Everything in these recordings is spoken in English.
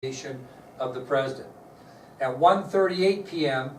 of the President. At 1:38 p.m.,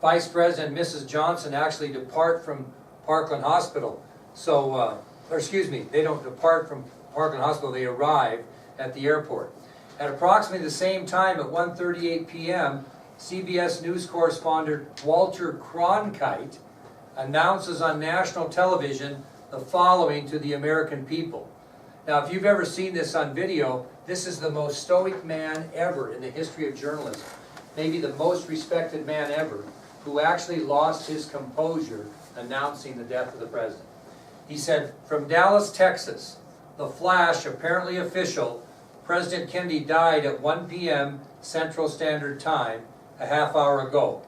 Vice President and Mrs. Johnson actually depart from Parkland Hospital. So, or excuse me, they don't depart from Parkland Hospital, they arrive at the airport. At approximately the same time, at 1:38 p.m., CBS News correspondent Walter Cronkite announces on national television the following to the American people. Now, if you've ever seen this on video, this is the most stoic man ever in the history of journalism. Maybe the most respected man ever, who actually lost his composure announcing the death of the President. He said, "From Dallas, Texas, the flash, apparently official, President Kennedy died at 1 p.m. Central Standard Time a half hour ago."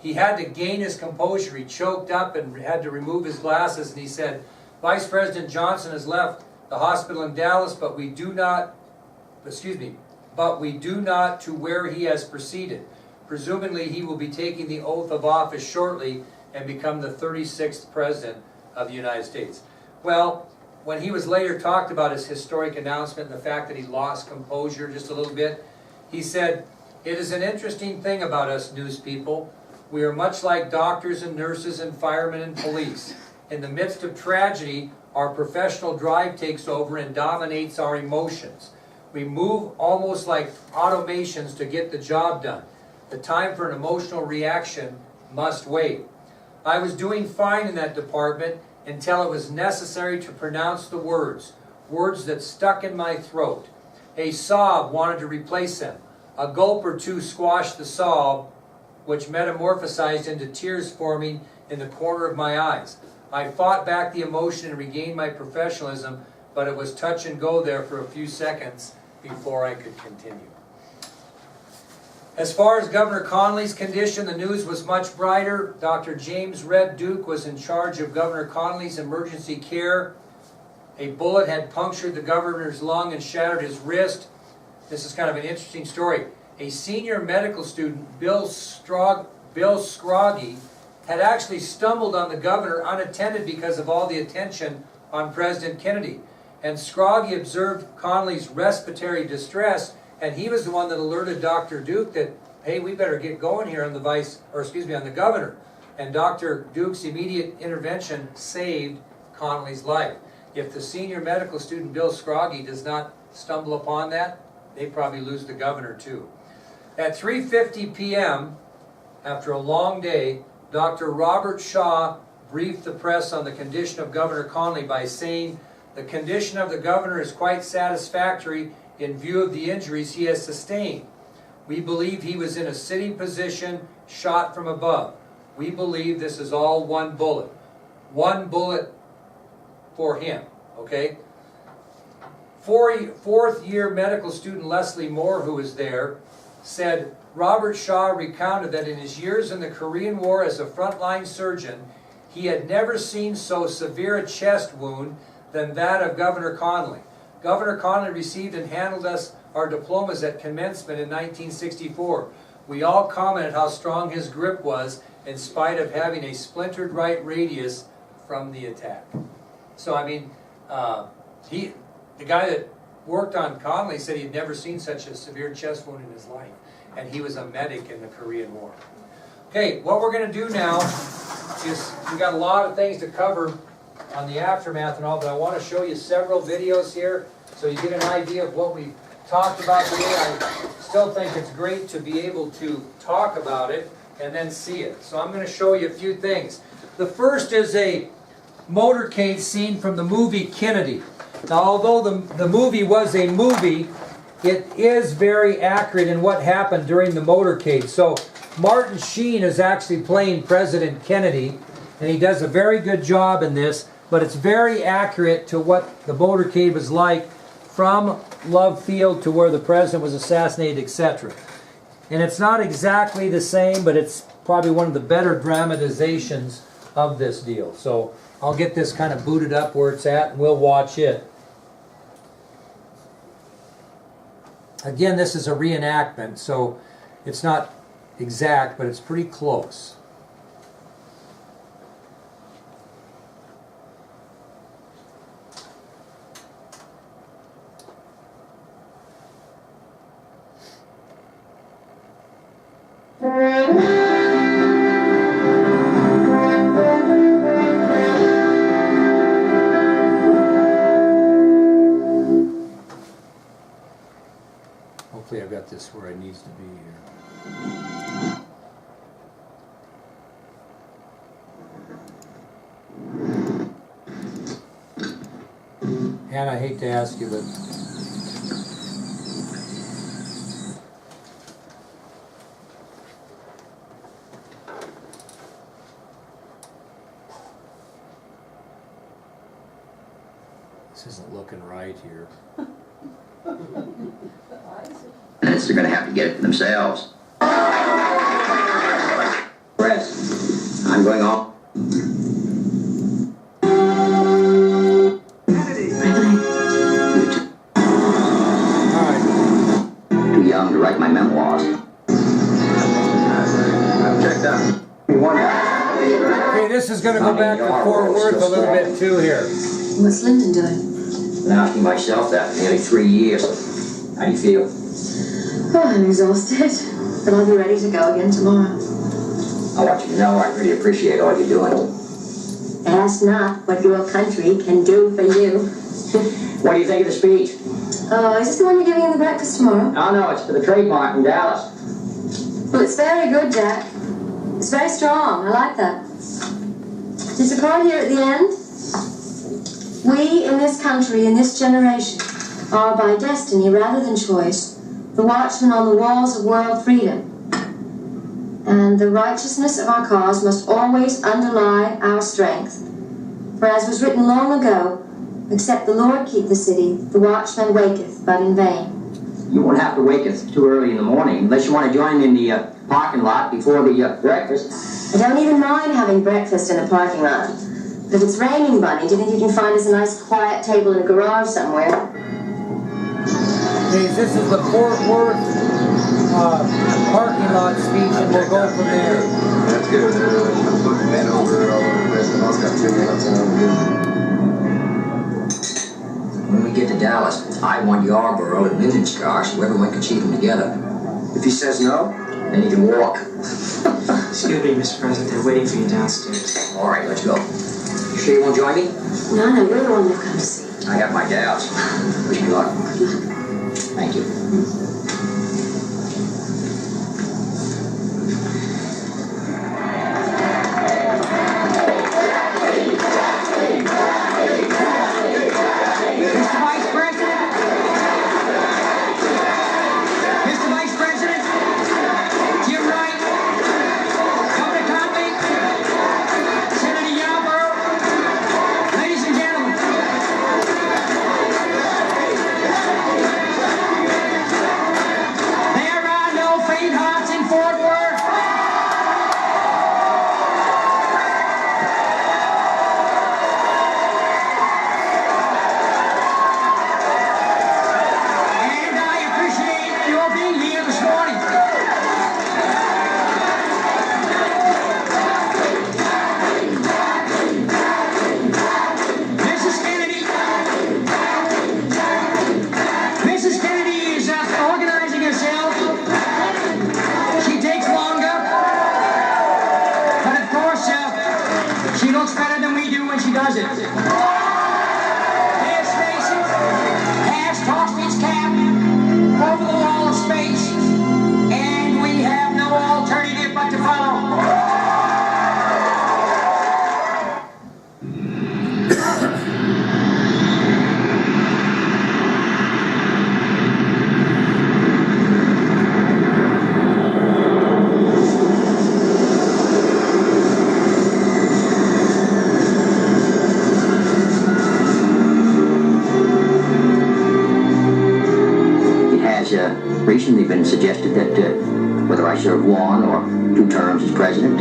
He had to gain his composure. He choked up and had to remove his glasses, and he said, "Vice President Johnson has left the hospital in Dallas, but we do not to where he has proceeded. Presumably he will be taking the oath of office shortly and become the 36th President of the United States." Well, when he was later talked about his historic announcement and the fact that he lost composure just a little bit, he said, "It is an interesting thing about us news people. We are much like doctors and nurses and firemen and police. In the midst of tragedy, our professional drive takes over and dominates our emotions. We move almost like automations to get the job done. The time for an emotional reaction must wait. I was doing fine in that department until it was necessary to pronounce the words that stuck in my throat. A sob wanted to replace them. A gulp or two squashed the sob, which metamorphosized into tears forming in the corner of my eyes. I fought back the emotion and regained my professionalism, but it was touch and go there for a few seconds before I could continue." As far as Governor Connolly's condition, the news was much brighter. Dr. James Red Duke was in charge of Governor Connolly's emergency care. A bullet had punctured the governor's lung and shattered his wrist. This is kind of an interesting story. A senior medical student, Bill Scroggie, had actually stumbled on the governor unattended because of all the attention on President Kennedy. And Scroggie observed Connolly's respiratory distress, and he was the one that alerted Dr. Duke that, hey, we better get going here on the on the governor. And Dr. Duke's immediate intervention saved Connolly's life. If the senior medical student, Bill Scroggie, does not stumble upon that, they probably lose the governor too. At 3:50 p.m., after a long day, Dr. Robert Shaw briefed the press on the condition of Governor Connolly by saying, "The condition of the governor is quite satisfactory in view of the injuries he has sustained. We believe he was in a sitting position, shot from above. We believe this is all one bullet." One bullet for him, okay? Fourth-year medical student Leslie Moore, who was there, said, "Robert Shaw recounted that in his years in the Korean War as a frontline surgeon, he had never seen so severe a chest wound than that of Governor Connolly. Governor Connolly received and handled us our diplomas at commencement in 1964. We all commented how strong his grip was in spite of having a splintered right radius from the attack." So, I mean, the guy that worked on Connolly said he'd never seen such a severe chest wound in his life. And he was a medic in the Korean War. Okay, what we're going to do now is, we've got a lot of things to cover on the aftermath and all, but I want to show you several videos here so you get an idea of what we talked about today. I still think it's great to be able to talk about it and then see it. So I'm going to show you a few things. The first is a motorcade scene from the movie Kennedy. Now, although the movie was a movie, it is very accurate in what happened during the motorcade. So Martin Sheen is actually playing President Kennedy, and he does a very good job in this, but it's very accurate to what the motorcade was like from Love Field to where the president was assassinated, etc. And it's not exactly the same, but it's probably one of the better dramatizations of this deal. So I'll get this kind of booted up where it's at, and we'll watch it. Again, this is a reenactment, so it's not exact, but it's pretty close. Hopefully I've got this where it needs to be here. And I hate to ask you, but this isn't looking right here. Minutes, they're going to have to get it for themselves. Press. I'm going off. Too young to write my memoirs. I'm checked out. Okay, this is going to go back to Fort Worth a little bit too here. What's Lyndon doing? Been asking myself that for nearly 3 years. How do you feel? Oh, I'm exhausted, but I'll be ready to go again tomorrow. I want you to know I really appreciate all you're doing. Ask not what your country can do for you. What do you think of the speech? Oh, is this the one you're giving in the breakfast tomorrow? Oh, no, it's for the trademark in Dallas. Well, it's very good, Jack. It's very strong. I like that. There's a part here at the end. We in this country, in this generation, are by destiny rather than choice, the watchmen on the walls of world freedom. And the righteousness of our cause must always underlie our strength. For as was written long ago, except the Lord keep the city, the watchman waketh, but in vain. You won't have to wake us too early in the morning unless you want to join in the parking lot before the breakfast. I don't even mind having breakfast in a parking lot. But if it's raining, Bunny, do you think you can find us a nice quiet table in a garage somewhere? Okay, this is the Fort Worth parking lot speech, and we'll go from there. That's good. I'm looking that over all over the place. The house got 2 minutes and When we get to Dallas, I want Yarborough and Lyndon's car so everyone can see them together. If he says no, Then you can walk. Excuse me, Mr. President, they're waiting for you downstairs. All right, let's go. You sure you won't join me? No, you're the one they've come to see. I have my doubts. Wish me luck. Thank you. Mr. Vice President? Mr. Vice President? Jim Wright? Governor Conley? Senator Yarborough? Ladies and gentlemen. There are no faint hearts in Fort Worth. And I appreciate your being here this morning. Mrs. Kennedy. Mrs. Kennedy is organizing herself. She takes longer. But of course, she looks better than we do when she does it. There's Stacy. Has tossed its cap over the wall of space. And we have no alternative but to follow. It has recently been suggested that whether I serve 1 or 2 terms as president,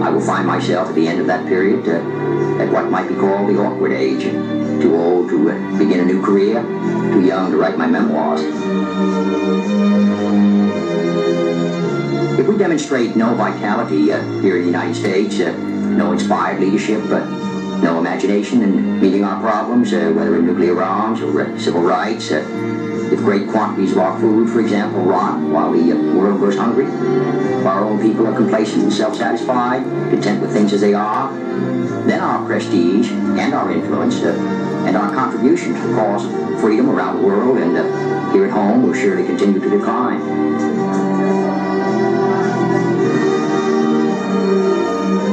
I will find myself at the end of that period at what might be called the awkward age. Too old to begin a new career, too young to write my memoirs. If we demonstrate no vitality here in the United States, no inspired leadership, no imagination in meeting our problems, whether in nuclear arms or civil rights, if great quantities of our food, for example, rot while the world goes hungry, if our own people are complacent and self-satisfied, content with things as they are, then our prestige and our influence and our contribution to the cause of freedom around the world and here at home will surely continue to decline.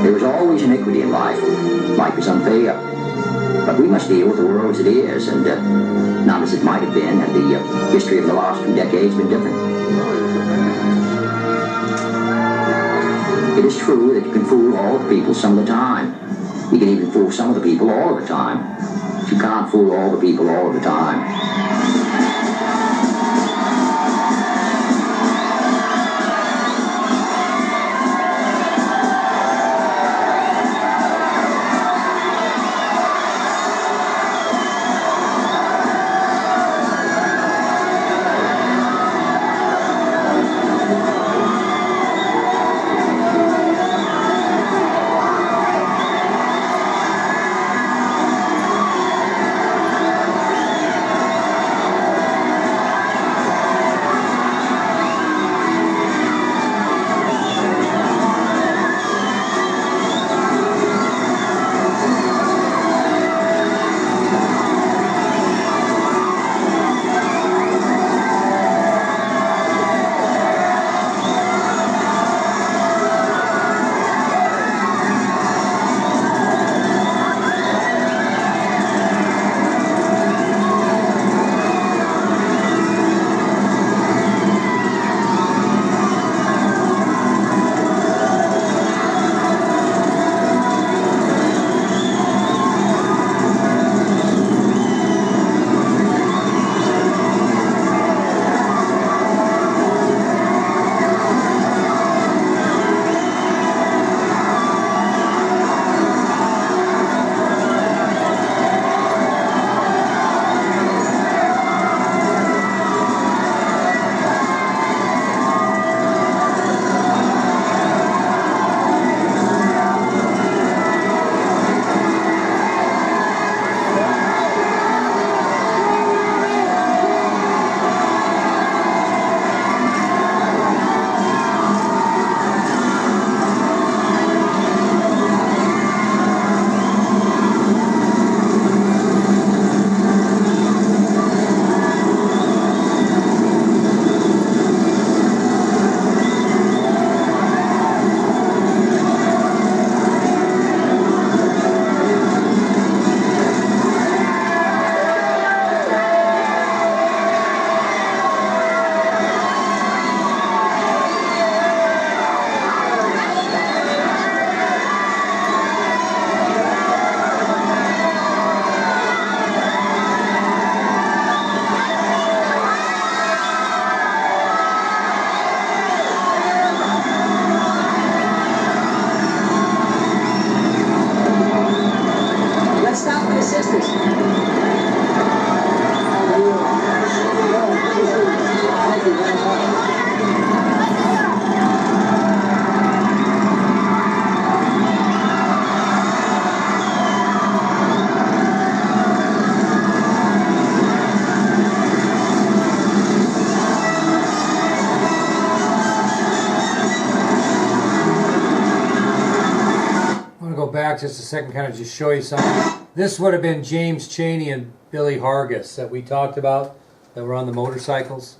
There is always iniquity in life. Life is unfair. But we must deal with the world as it is, and not as it might have been had the history of the last 2 decades been different. It is true that you can fool all the people some of the time. You can even fool some of the people all of the time. But you can't fool all the people all of the time. Back just a second, kind of just show you something. This would have been James Chaney and Billy Hargis that we talked about, that were on the motorcycles.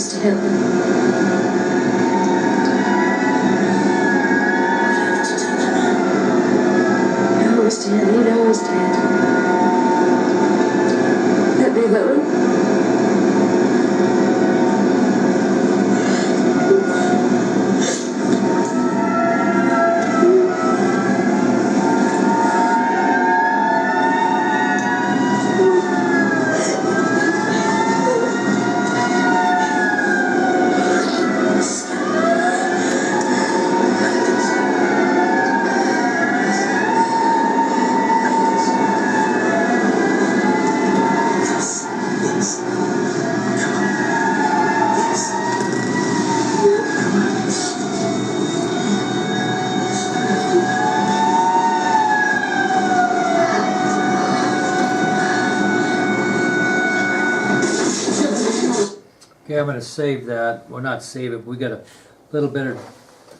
was to him. No, it was to him. You know it was dead. That big woman. Okay, I'm going to save that. Well, not save it. We got a little bit of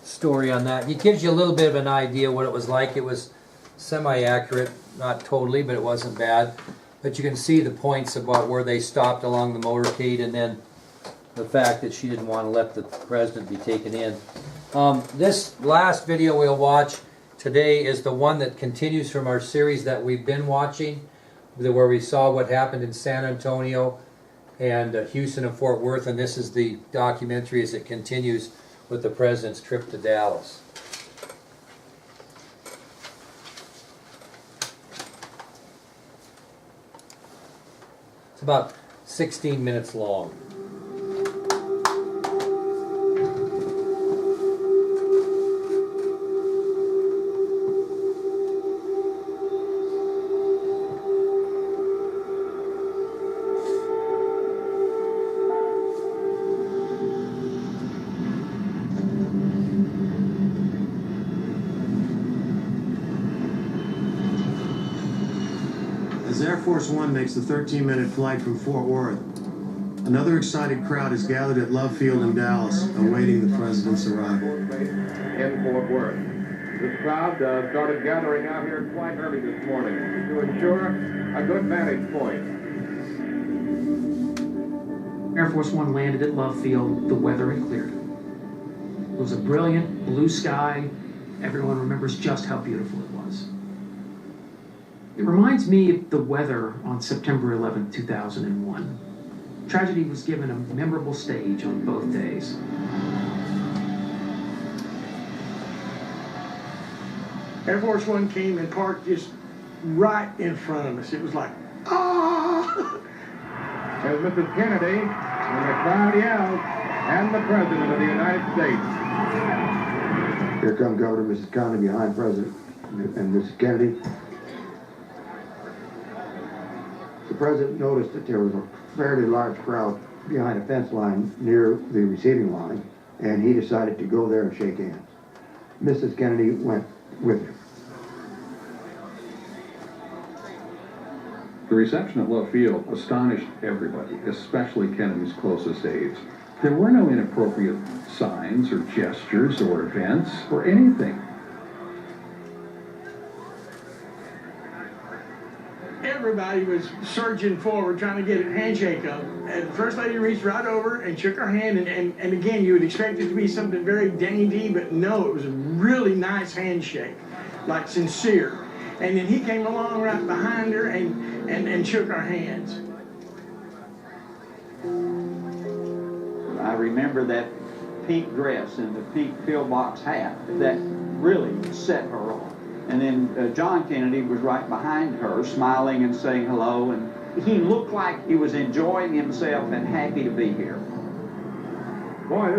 story on that. It gives you a little bit of an idea what it was like. It was semi-accurate, not totally, but it wasn't bad. But you can see the points about where they stopped along the motorcade, and then the fact that she didn't want to let the president be taken in. This last video we'll watch today is the one that continues from our series that we've been watching, where we saw what happened in San Antonio and Houston and Fort Worth, and this is the documentary as it continues with the president's trip to Dallas. It's about 16 minutes long. As Air Force One makes the 13-minute flight from Fort Worth, another excited crowd is gathered at Love Field in Dallas, awaiting the president's arrival. In Fort Worth. This crowd started gathering out here quite early this morning to ensure a good vantage point. Air Force One landed at Love Field. The weather had cleared. It was a brilliant blue sky. Everyone remembers just how beautiful it was. It reminds me of the weather on September 11, 2001. Tragedy was given a memorable stage on both days. Air Force One came and parked just right in front of us. It was like, ah! As Mrs. Kennedy and the crowd yelled, and the President of the United States. Here come Governor Mrs. Conley behind President and Mrs. Kennedy. The President noticed that there was a fairly large crowd behind a fence line near the receiving line, and he decided to go there and shake hands. Mrs. Kennedy went with him. The reception at Love Field astonished everybody, especially Kennedy's closest aides. There were no inappropriate signs or gestures or events or anything. Everybody was surging forward trying to get a handshake up. And the First Lady reached right over and shook her hand. And again, you would expect it to be something very dainty, but no, it was a really nice handshake, like sincere. And then he came along right behind her and shook our hands. I remember that pink dress and the pink pillbox hat that really set her off. And then John Kennedy was right behind her, smiling and saying hello, and he looked like he was enjoying himself and happy to be here. Boy,